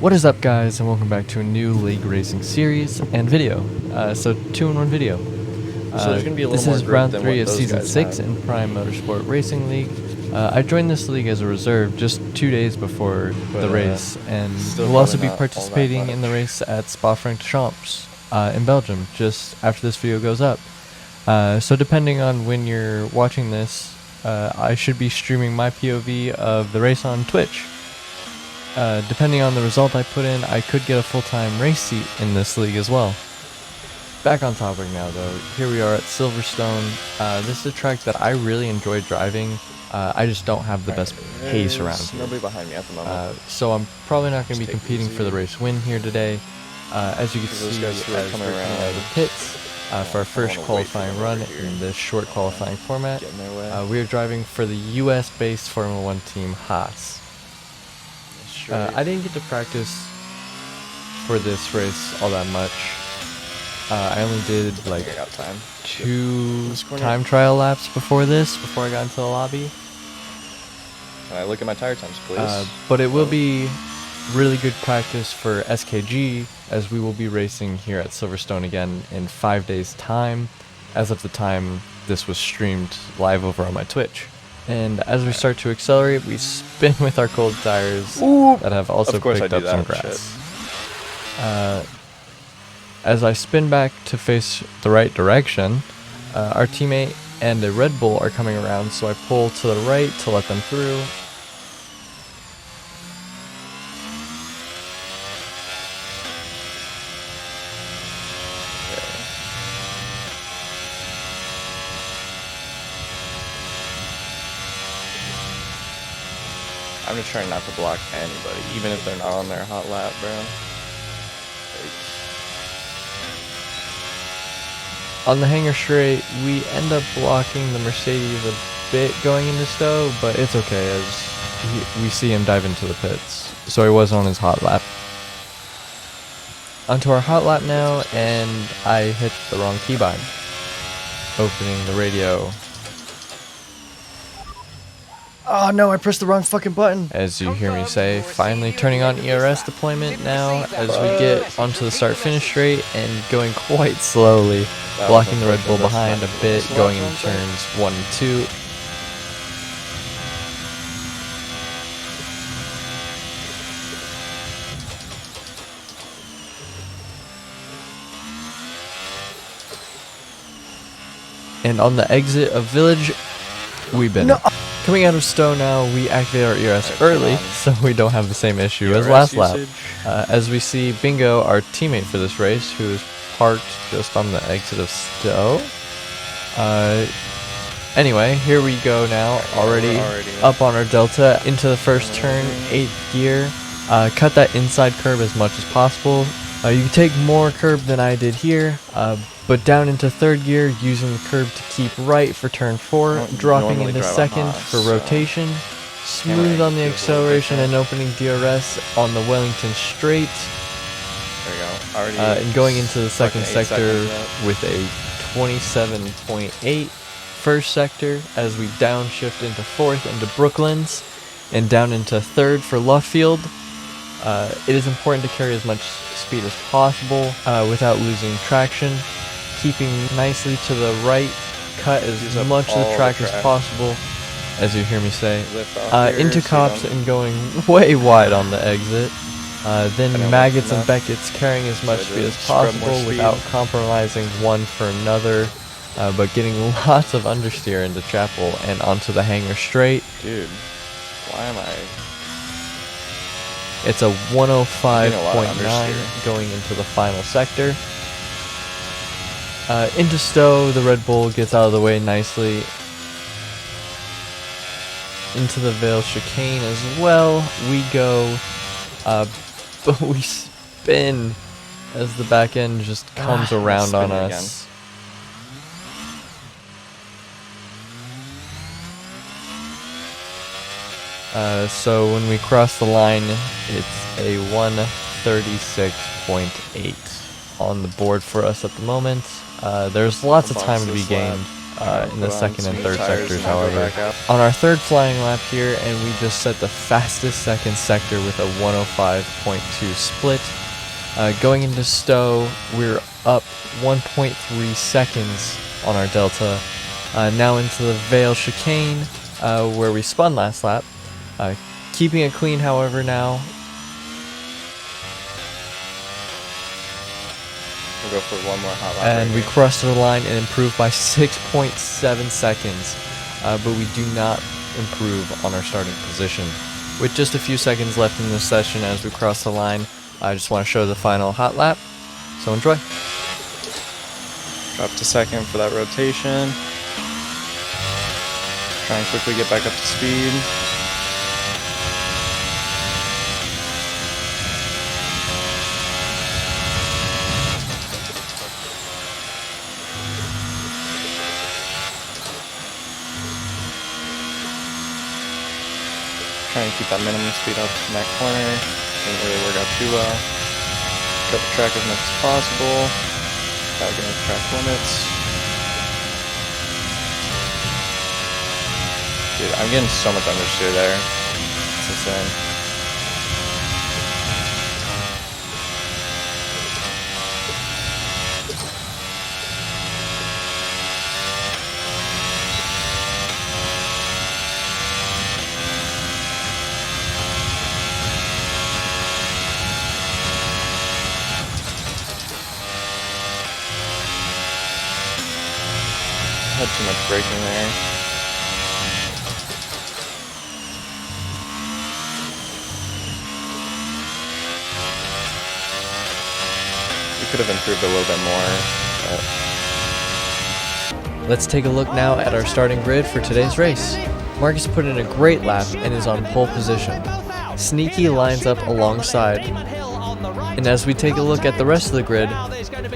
What is up, guys, and welcome back to a new league racing series and video. So 2-in-1 video. So there's gonna be a little this more is grip round than 3 what of those season guys 6 had. in Prime Motorsport Racing League. I joined this league as a reserve just 2 days before the race, and still will also probably be not all that participating in the much. race at Spa-Francorchamps in Belgium just after this video goes up. So depending on when you're watching this, I should be streaming my POV of the race on Twitch. Depending on the result I put in, I could get a full-time race seat in this league as well. Back on topic now, though. Here we are at Silverstone. This is a track that I really enjoy driving. I just don't have the best pace around There's here. nobody behind me at the moment. So I'm probably not going to be Just take it competing for the easy. race win here today. As you can Because those see, guys who are as coming we're coming out of around, the pits for our first wanna wait for qualifying them run over here. in this short qualifying format, Get in their way. we are driving for the US-based Formula 1 team HAAS. I didn't get to practice for this race all that much. I only did like I got time. 2 This corner. time trial laps before I got into the lobby. Can I look at my tire times, please? But it will be really good practice for SKG, as we will be racing here at Silverstone again in 5 days' time, as of the time this was streamed live over on my Twitch. And as we start to accelerate, we spin with our cold tires that have also Of course picked I up do some that, grass. As I spin back to face the right direction, our teammate and a Red Bull are coming around, so I pull to the right to let them through. I'm just trying not to block anybody, even if they're not on their hot lap, bro. On the hangar straight, we end up blocking the Mercedes a bit going into Stowe, but it's okay as we see him dive into the pits. So he was on his hot lap. Onto our hot lap now, and I hit the wrong keybind, opening the radio. Oh no, I pressed the wrong fucking button. As you hear me say, finally turning on ERS deployment now as we get onto the start-finish straight and going quite slowly, blocking the Red Bull behind a bit, going into turns 1 and 2. And on the exit of Village, we bin it. Coming out of Stowe now, we activate our ERS early, so we don't have the same issue as last lap. As we see Bingo, our teammate for this race, who is parked just on the exit of Stowe. Anyway, here we go now, already up on our Delta, into the first turn, 8th gear. Cut that inside curb as much as possible. You can take more curb than I did here, but down into 3rd gear, using the curb to keep right for turn 4, dropping into 2nd for rotation, smooth on the acceleration and opening DRS on the Wellington straight, There you go. and going into the 2nd fucking 8 sector seconds with a 27.8 first sector, as we downshift into 4th into Brooklands, and down into 3rd for Luffield. It is important to carry as much speed as possible without losing traction, keeping nicely to the right, cut as much of the track as possible, as you hear me say, into Cops and going way wide on the exit. Then Maggots and Beckett's carrying as much speed as possible without compromising one for another, but getting lots of understeer into Chapel and onto the hangar straight. Dude, why am I... It's a 105.9 understeer. going into the final sector. Into Stowe, the Red Bull gets out of the way nicely. Into the Vale chicane as well. We go, but we spin as the back end just comes around on us. So when we cross the line, it's a 136.8 on the board for us at the moment. There's lots of time to be gained. in the second and third sectors, I'll go however. back out. On our third flying lap here, and we just set the fastest second sector with a 105.2 split. Going into Stowe, we're up 1.3 seconds on our delta. Now into the Vale chicane, where we spun last lap. Keeping it clean, however, now. We'll go for one more hot lap. And right we here. crossed the line and improved by 6.7 seconds. But we do not improve on our starting position. With just a few seconds left in this session as we cross the line, I just want to show the final hot lap. So enjoy. Drop to second for that rotation. Try and quickly get back up to speed. Try and keep that minimum speed up in that corner. Didn't really work out too well. Cut the track as much as possible. Try to get into track limits. Dude, I'm getting so much understeer there. It's insane. Had too much braking there. We could have improved a little bit more, but Let's take a look now at our starting grid for today's race. Marcus put in a great lap and is on pole position. Sneaky lines up alongside. And as we take a look at the rest of the grid,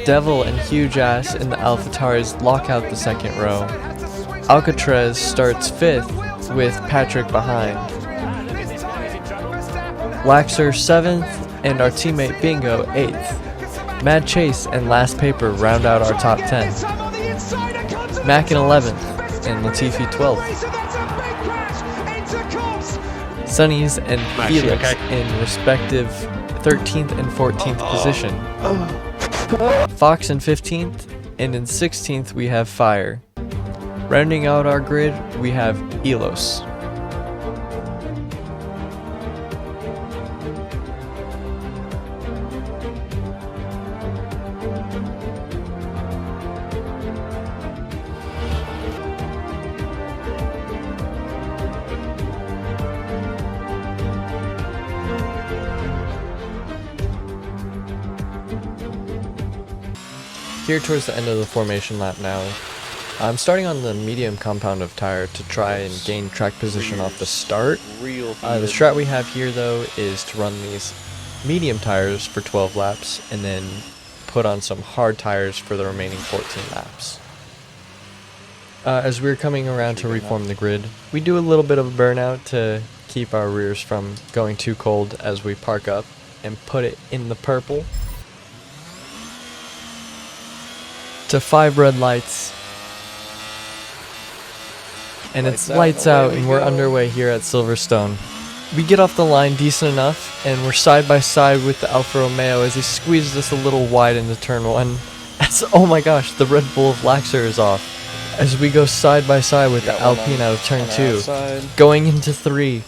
Devil and Huge Ass in the AlphaTauris lock out the second row. Alcatraz starts 5th with Patrick behind. Laxer 7th and our teammate Bingo 8th. Mad Chase and Last Paper round out our top 10. Mac in 11th and Latifi 12th. Sunnies and Felix in respective 13th and 14th position. Fox in 15th, and in 16th we have Fire. Rounding out our grid, we have Elos. Here towards the end of the formation lap now, I'm starting on the medium compound of tire to try and gain track position off the start. real The strat we have here though is to run these medium tires for 12 laps and then put on some hard tires for the remaining 14 laps. As we're coming around to reform the grid, we do a little bit of a burnout to keep our rears from going too cold as we park up and put it in the purple. To 5 red lights. And it's lights out and we're underway here at Silverstone. We get off the line decent enough and we're side by side with the Alfa Romeo as he squeezes us a little wide into turn 1. As, oh my gosh, the Red Bull of Laxer is off. As we go side by side with the Alpine out of turn 2. Outside. Going into 3.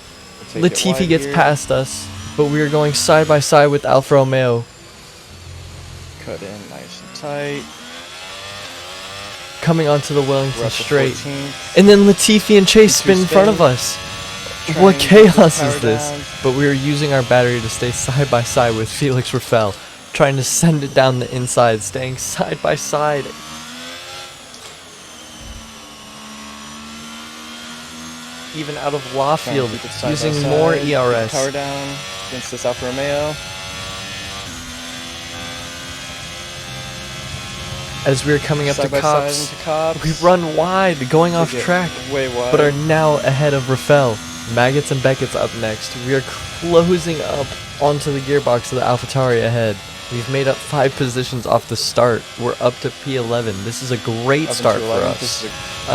Latifi gets past us, but we are going side by side with Alfa Romeo. Cut in nice and tight. Coming onto the We're Wellington up to straight. 14th. And then Latifi and Chase spin in front of us. What Trying to chaos power is this? down. But we are using our battery to stay side by side with Felix Raffel, trying to send it down the inside, staying side by side. Even out of Trying to Lawfield, keep it side by using side. more Keep ERS. Power down against this Alfa Romeo. As we are coming up Side to by Cops, side into Cops. we run wide, going off Take it track, way wide. but are now ahead of Raffel. Maggots and Beckett's up next. We are closing up onto the gearbox of the AlphaTauri ahead. We've made up 5 positions off the start. We're up to P11. This is a great Up start into for 11th. us. This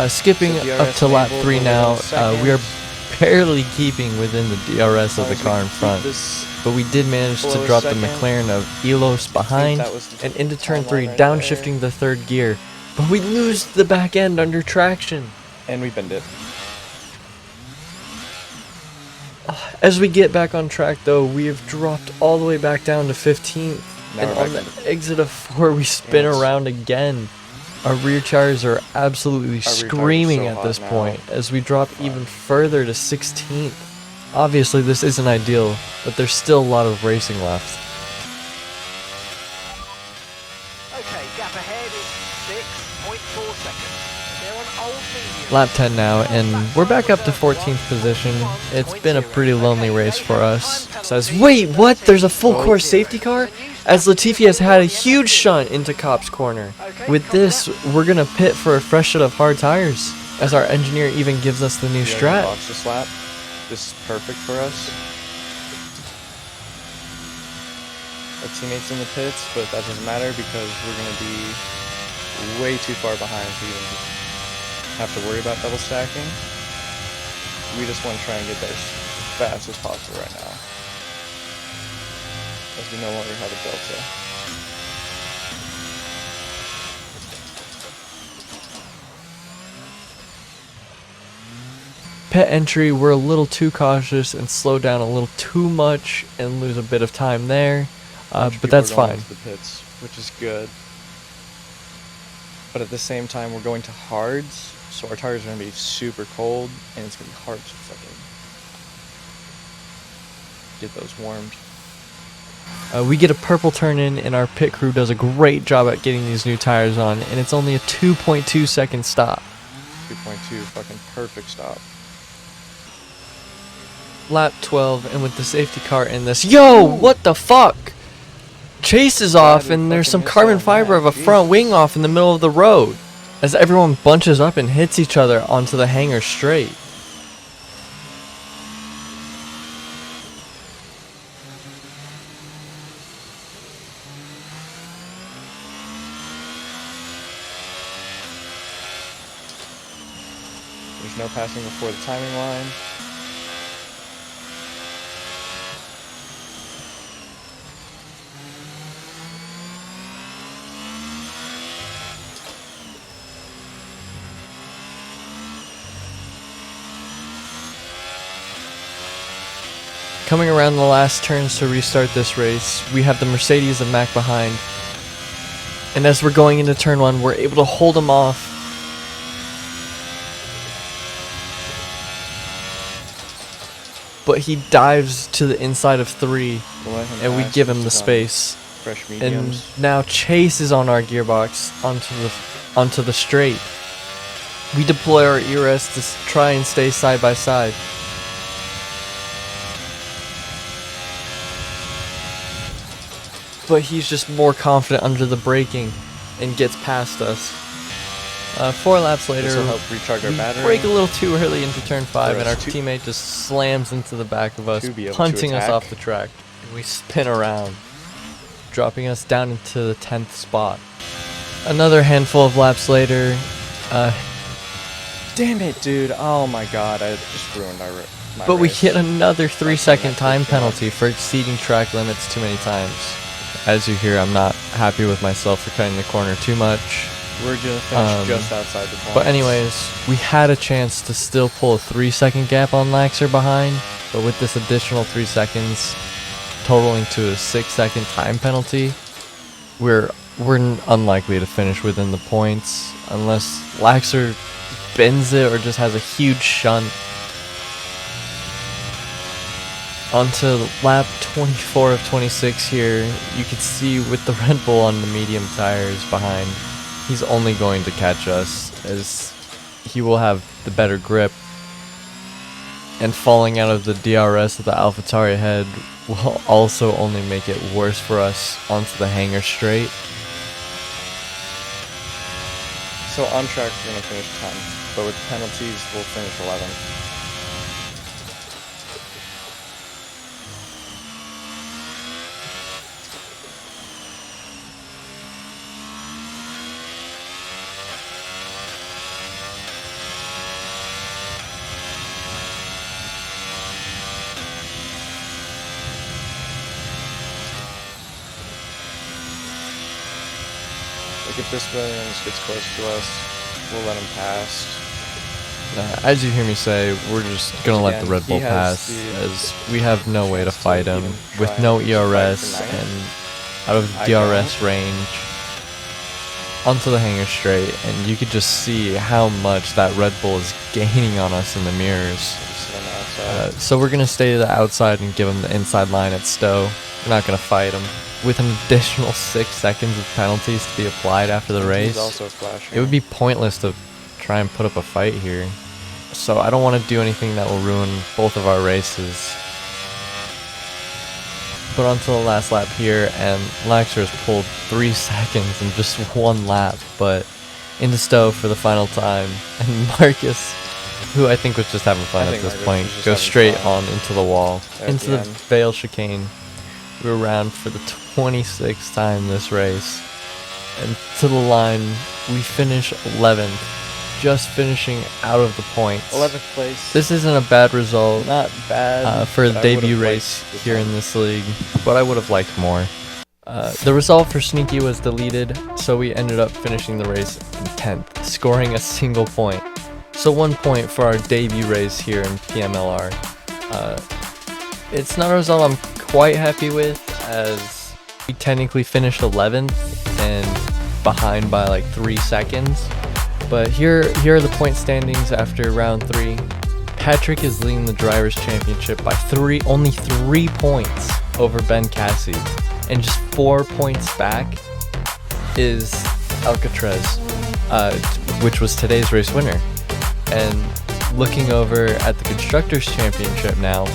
is Skipping so up DRS to lap enabled, 3 we're now, within we are seconds. barely keeping within the DRS As of long the as we car in keep front. this But we did manage to below a drop the second. McLaren of Elos behind that was the and into turn timeline 3, right downshifting the 3rd gear. But we lose the back end under traction. And we bend it. As we get back on track though, we have dropped all the way back down to 15th. Now And we're on back the exit of 4, we spin Yes. around again. Our rear tires are absolutely tires are screaming so at hot this now. point as we drop even further to 16th. Obviously this isn't ideal, but there's still a lot of racing left. Okay, gap ahead is 6.4 seconds. They're on old medium. Lap 10 now, and we're back up to 14th position. It's been a pretty lonely race for us. Says, wait, what? There's a full course safety car? As Latifi has had a huge shunt into Cop's corner. With this, we're gonna pit for a fresh set of hard tires, as our engineer even gives us the new We are gonna strat. box this lap. This is perfect for us. Our teammates in the pits, but that doesn't matter because we're gonna be way too far behind to even have to worry about double stacking. We just want to try and get there as fast as possible right now, as we no longer have a delta. Pit entry, we're a little too cautious and slow down a little too much and lose a bit of time there, Bunch of but people that's are going fine. into the pits, which is good. But at the same time, we're going to hards, so our tires are going to be super cold, and it's going to be hard to fucking get those warmed. We get a purple turn in, and our pit crew does a great job at getting these new tires on, and it's only a 2.2 second stop. 2.2, fucking perfect stop. Lap 12, and with the safety car in this, yo, what the fuck? Chase is off, we and there's fucking some missed carbon on fiber that, of a front Jesus. wing off in the middle of the road, as everyone bunches up and hits each other onto the hangar straight. There's no passing before the timing line. Coming around the last turns to restart this race, we have the Mercedes of Mac behind. And as we're going into turn 1, we're able to hold him off. But he dives to the inside of 3, We'll let him and we pass, give him the this is on space. Fresh And mediums. now Chase is on our gearbox onto the straight. We deploy our ERS to try and stay side by side. But he's just more confident under the braking and gets past us. 4 laps later, This will help recharge our we battery. brake a little too early into turn 5, For and our us to- teammate just slams into the back of us, to be able to punching us attack. off the track. And we spin around, dropping us down into the 10th spot. Another handful of laps later, Damn it, dude. Oh my god, I just ruined my but we race. hit another 3-second that time quick, yeah. penalty for exceeding track limits too many times. As you hear, I'm not happy with myself for cutting the corner too much. We're gonna finish just outside the points. But anyways, we had a chance to still pull a 3-second gap on Laxer behind, but with this additional 3 seconds, totaling to a 6-second time penalty, we're unlikely to finish within the points unless Laxer bends it or just has a huge shunt. Onto lap 24 of 26 here, you can see with the Red Bull on the medium tires behind, he's only going to catch us as he will have the better grip. And falling out of the DRS of the AlphaTauri ahead will also only make it worse for us onto the hangar straight. So on track, we're gonna finish 10th, but with penalties, we'll finish 11th. Like if this Williams gets close to us, we'll let him pass. As you hear me say, we're just gonna let the Again, Red he Bull has pass, the as we have no way to chance to fight him even with try no and fight ERS for ninth. and out of I DRS range onto the hangar straight, and you could just see how much that Red Bull is gaining on us in the mirrors. Just on the outside. So we're gonna stay to the outside and give him the inside line at Stowe. We're not gonna fight him. With an additional 6 seconds of penalties to be applied after the He's race, also flashing. it would be pointless to try and put up a fight here. So I don't want to do anything that will ruin both of our races. But on to the last lap here, and Laxer has pulled 3 seconds in just 1 lap, but into Stowe for the final time. And Marcus, who I think was just having fun I at think this Marcus point, was just goes having straight fun. on into the wall, At into the the end. Vale chicane. We're around for the 26th time this race. And to the line, we finish 11th, just finishing out of the points. 11th place. This isn't a bad result not bad for a but I debut would've race liked the here in time. this league, but I would have liked more. The result for Sneaky was deleted, so we ended up finishing the race in 10th, scoring a single point. So 1 point for our debut race here in PMLR. It's not a result I'm quite happy with, as we technically finished 11th and behind by like 3 seconds. But here are the point standings after round 3. Patrick is leading the Drivers' Championship by only 3 points over Ben Cassie, and just 4 points back is Alcatraz, which was today's race winner. And looking over at the Constructors' Championship now,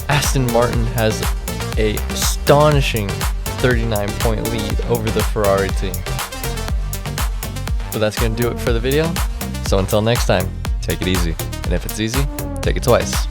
Aston Martin has a astonishing 39-point lead over the Ferrari team. But that's going to do it for the video. So until next time, take it easy. And if it's easy, take it twice.